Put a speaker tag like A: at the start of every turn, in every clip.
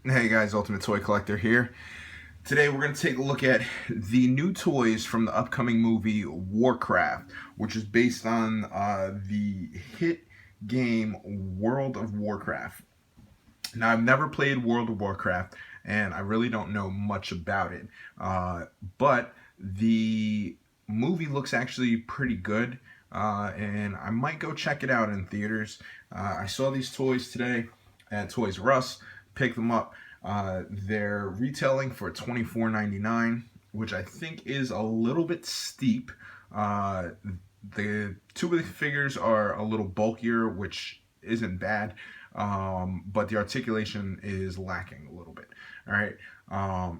A: Hey guys, Ultimate Toy Collector here. Today we're going to take a look at the new toys from the upcoming movie Warcraft, which is based on the hit game World of Warcraft. Now, I've never played World of Warcraft, and I really don't know much about it, but the movie looks actually pretty good, and I might go check it out in theaters. I saw these toys today at Toys R Us, picked them up. They're retailing for $24.99, which I think is a little bit steep. The two of the figures are a little bulkier, which isn't bad, but the articulation is lacking a little bit. All right,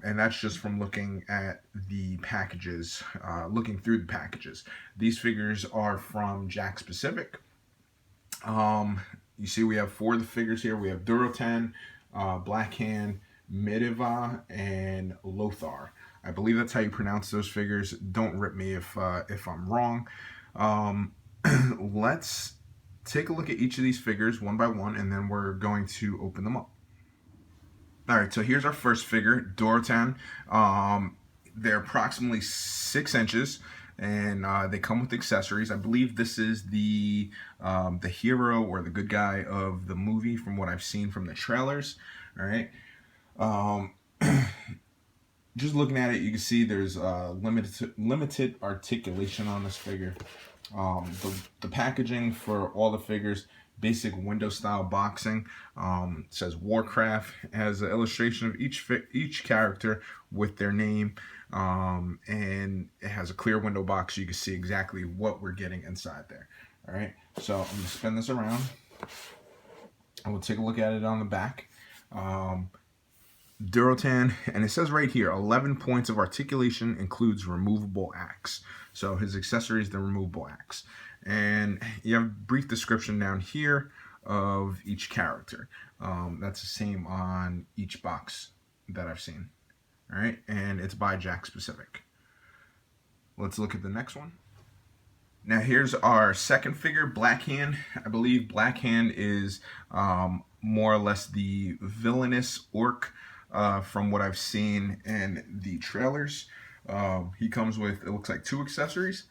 A: and that's just from looking at the packages, looking through the packages. These figures are from Jakks Pacific. You see, we have four of the figures here. We have Durotan, Black Hand, Medve, and Lothar. I believe that's how you pronounce those figures. Don't rip me if I'm wrong. Let's take a look at each of these figures one by one, and then we're going to open them up. All right, so here's our first figure, Durotan. They're approximately 6 inches, and they come with accessories. I believe this is the hero or the good guy of the movie, from what I've seen from the trailers. All right. Just looking at it, you can see there's limited articulation on this figure. The packaging for all the figures, basic window style boxing. Says Warcraft. It has an illustration of each character with their name, and it has a clear window box so you can see exactly what we're getting inside there. All right, so I'm gonna spin this around and we'll take a look at it on the back. Durotan, and it says right here, 11 points of articulation, includes removable axe. So his accessory is the removable axe. And you have a brief description down here of each character. That's the same on each box that I've seen. All right, and it's by Jakks Pacific. Let's look at the next one. Now here's our second figure, Black Hand. I believe Black Hand is more or less the villainous orc from what I've seen in the trailers. He comes with, it looks like, 2 accessories.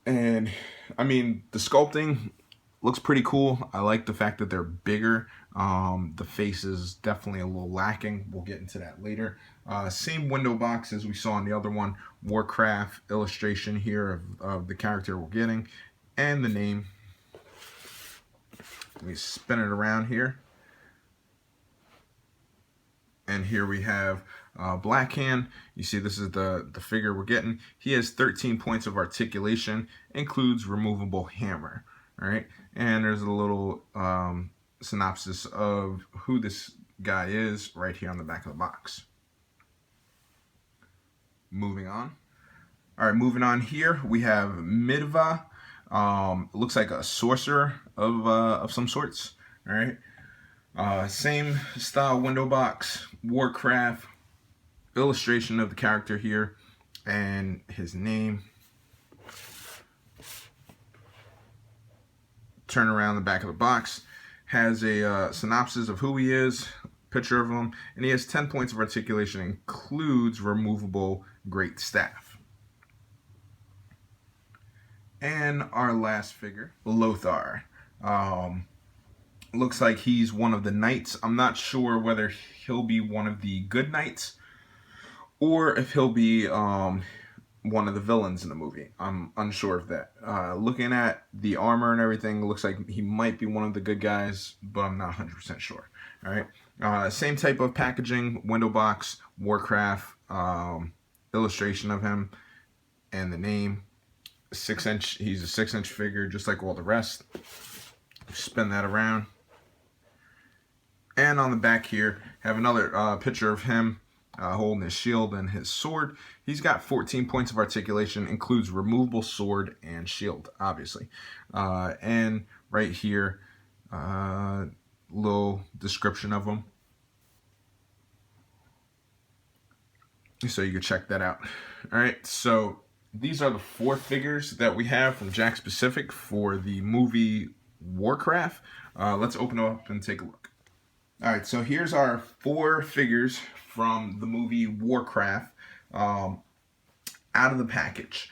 A: And I mean, the sculpting looks pretty cool. I like the fact that they're bigger. The face is definitely a little lacking. We'll get into that later. Same window box as we saw in the other one. Warcraft illustration here of the character we're getting. And the name. Let me spin it around here. And here we have Black Hand. You see, this is the figure we're getting. He has 13 points of articulation, includes removable hammer. All right, and there's a little synopsis of who this guy is right here on the back of the box. Moving on. All right, moving on here, we have Medve. Looks like a sorcerer of some sorts. All right. Same style window box, Warcraft, illustration of the character here, and his name. Turn around the back of the box, has a synopsis of who he is, picture of him, and he has 10 points of articulation, includes removable great staff. And our last figure, Lothar. Looks like he's one of the knights. I'm not sure whether he'll be one of the good knights or if he'll be one of the villains in the movie. I'm unsure of that. Looking at the armor and everything, looks like he might be one of the good guys, but I'm not 100% sure. All right. Same type of packaging, window box, Warcraft, illustration of him, and the name. 6 inch. He's a 6 inch figure, just like all the rest. Spin that around. And on the back here, have another picture of him holding his shield and his sword. He's got 14 points of articulation, includes removable sword and shield, obviously. And right here, little description of him. So you can check that out. All right, so these are the 4 figures that we have from Jakks Pacific for the movie Warcraft. Let's open it up and take a look. All right, so here's our 4 figures from the movie Warcraft out of the package.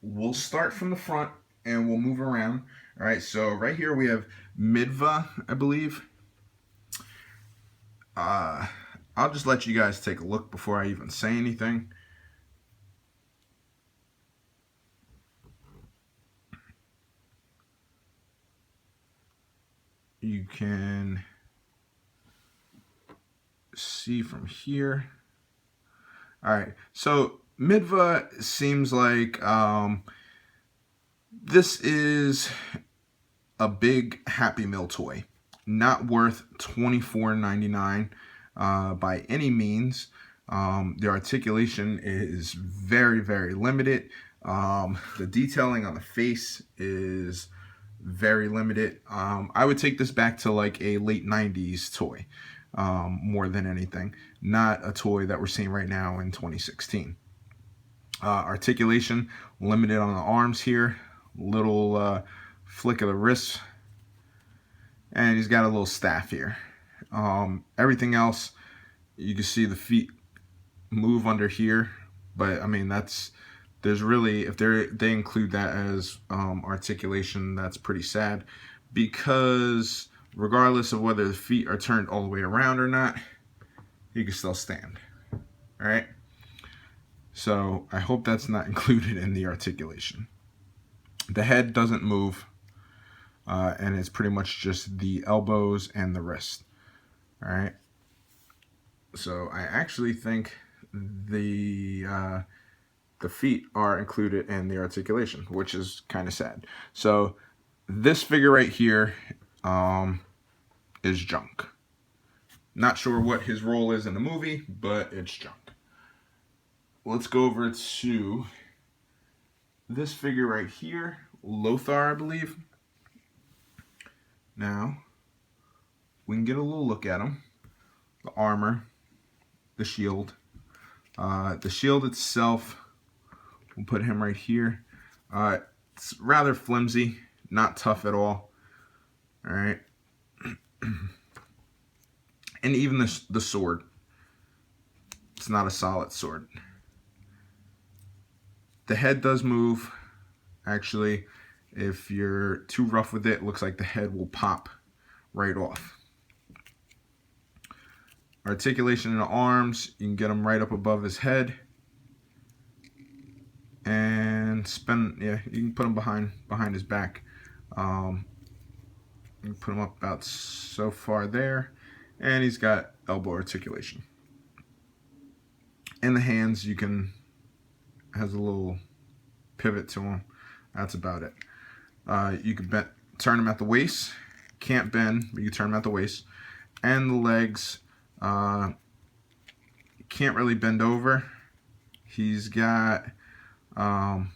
A: We'll start from the front and we'll move around. All right, so right here we have Medve, I believe. I'll just let you guys take a look before I even say anything. You can see from here. All right, so Medve seems like this is a big Happy Meal toy, not worth $24.99 by any means. The articulation is very, very limited. The detailing on the face is very limited. I would take this back to like a late 90s toy more than anything, not a toy that we're seeing right now in 2016. Articulation limited on the arms here, little flick of the wrist, and he's got a little staff here. Everything else, you can see the feet move under here, but I mean there's really, if they include that as articulation, that's pretty sad, because regardless of whether the feet are turned all the way around or not, you can still stand. All right, so I hope that's not included in the articulation. The head doesn't move, and it's pretty much just the elbows and the wrist. All right, so I actually think the feet are included in the articulation, which is kind of sad. So this figure right here is junk. Not sure what his role is in the movie, but it's junk. Let's go over to this figure right here, Lothar, I believe. Now, we can get a little look at him. The armor, the shield. The shield itself, we'll put him right here. It's rather flimsy, not tough at all. All right. And even the sword, it's not a solid sword. The head does move. Actually, if you're too rough with it, it looks like the head will pop right off. Articulation in the arms, you can get them right up above his head. And you can put him behind his back. You can put him up about so far there. And he's got elbow articulation. In the hands, has a little pivot to him. That's about it. You can turn him at the waist. Can't bend, but you turn him at the waist. And the legs, can't really bend over. He's got a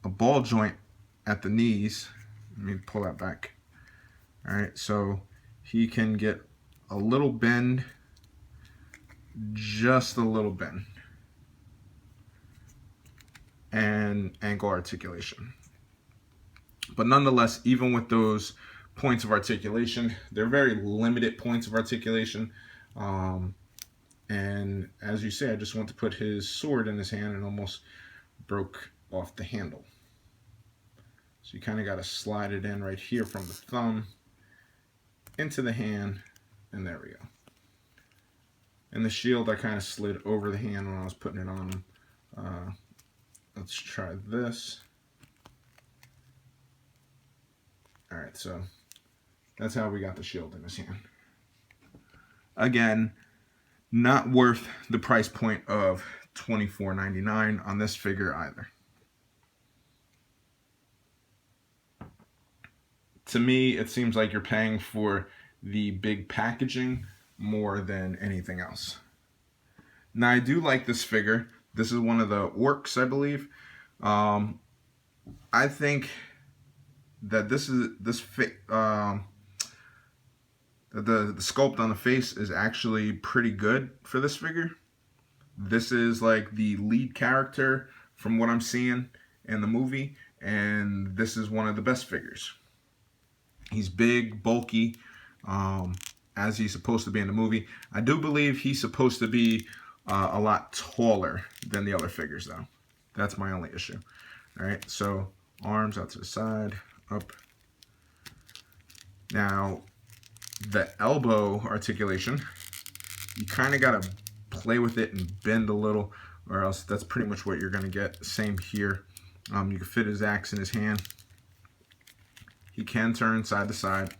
A: ball joint at the knees. Let me pull that back. All right, so he can get a little bend, just a little bend, and ankle articulation. But nonetheless, even with those points of articulation, they're very limited points of articulation. And as you say, I just want to put his sword in his hand and almost broke off the handle. So you kind of got to slide it in right here from the thumb into the hand, and there we go. And the shield, I kind of slid over the hand when I was putting it on him. Let's try this. All right, so that's how we got the shield in his hand. Again, not worth the price point of $24.99 on this figure either. To me, it seems like you're paying for the big packaging more than anything else. Now, I do like this figure. This is one of the orcs, I believe. I think that the sculpt on the face is actually pretty good for this figure. This is like the lead character from what I'm seeing in the movie, and this is one of the best figures. He's big, bulky, as he's supposed to be in the movie. I do believe he's supposed to be a lot taller than the other figures, though. That's my only issue. All right, so arms out to the side, up. Now, the elbow articulation, you kind of got to play with it and bend a little, or else that's pretty much what you're going to get. Same here. You can fit his axe in his hand. He can turn side to side.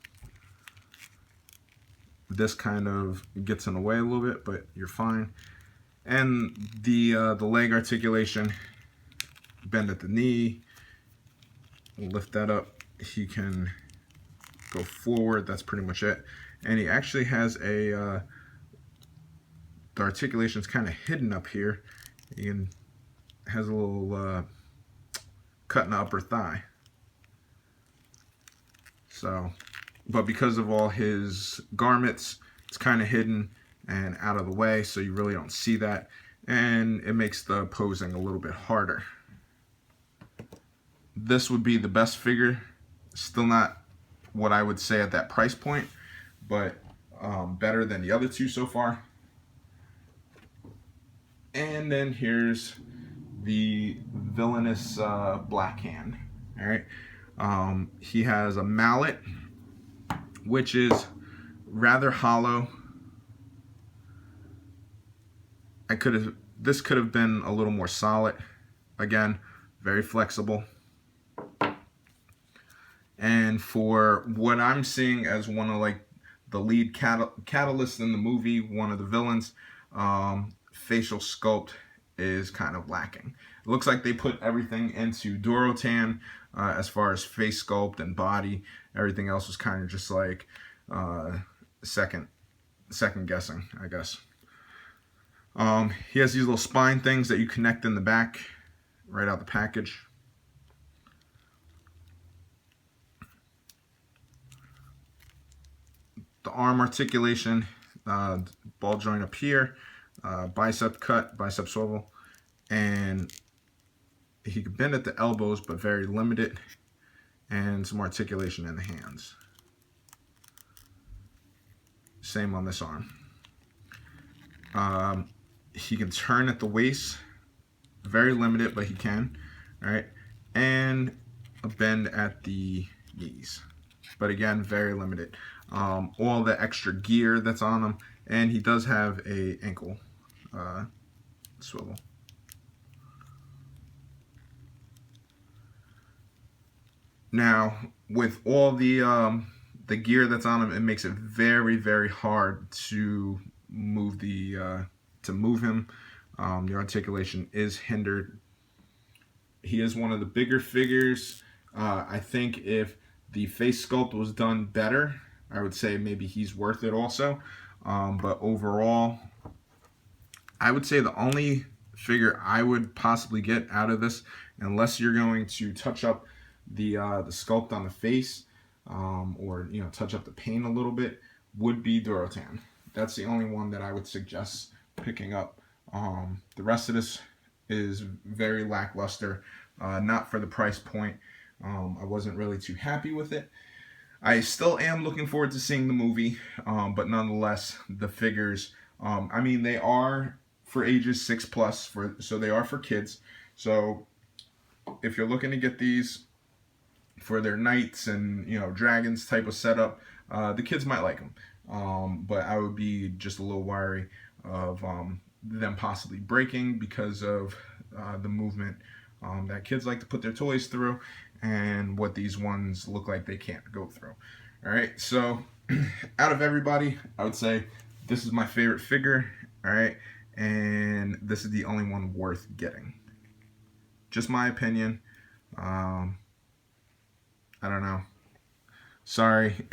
A: This kind of gets in the way a little bit, but you're fine. And the leg articulation, bend at the knee, lift that up. He can go forward. That's pretty much it. And he actually has a the articulation is kind of hidden up here. He has a little cut in the upper thigh. So, but because of all his garments, it's kind of hidden and out of the way, so you really don't see that, and it makes the posing a little bit harder. This would be the best figure. Still not what I would say at that price point, but better than the other two so far. And then here's the Villainous Black Hand. All right, he has a mallet, which is rather hollow. This could have been a little more solid. Again, very flexible. And for what I'm seeing as one of like the lead catalysts in the movie, one of the villains, facial sculpt is kind of lacking. It looks like they put everything into Durotan as far as face sculpt and body. Everything else was kind of just like second guessing, I guess. He has these little spine things that you connect in the back, right out the package. The arm articulation, ball joint up here, bicep cut, bicep swivel, and he can bend at the elbows, but very limited, and some articulation in the hands. Same on this arm. He can turn at the waist, very limited, but he can. All right, and a bend at the knees, but again, very limited. All the extra gear that's on him, and he does have a ankle swivel. Now, with all the gear that's on him, it makes it very, very hard to move him. The articulation is hindered. He is one of the bigger figures. I think if the face sculpt was done better, I would say maybe he's worth it also. But overall, I would say the only figure I would possibly get out of this, unless you're going to touch up the sculpt on the face, or touch up the paint a little bit, would be Durotan. That's the only one that I would suggest picking up. The rest of this is very lackluster, not for the price point. I wasn't really too happy with it. I still am looking forward to seeing the movie, but nonetheless, the figures, I mean, they are for ages 6+, so they are for kids. So if you're looking to get these for their knights and dragons type of setup, the kids might like them. But I would be just a little wary of them possibly breaking because of the movement that kids like to put their toys through, and what these ones look like they can't go through. All right, so out of everybody, I would say this is my favorite figure. All right, and this is the only one worth getting. Just my opinion. I don't know. Sorry.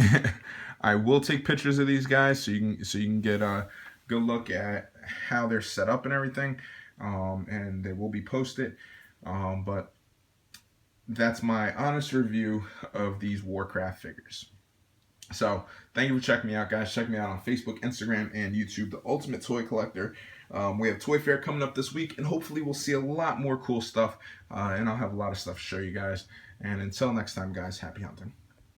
A: I will take pictures of these guys so you can get a good look at how they're set up and everything, and they will be posted. But that's my honest review of these Warcraft figures. So thank you for checking me out, guys. Check me out on Facebook, Instagram, and YouTube, The Ultimate Toy Collector. We have Toy Fair coming up this week, and hopefully we'll see a lot more cool stuff, and I'll have a lot of stuff to show you guys. And until next time, guys, happy hunting.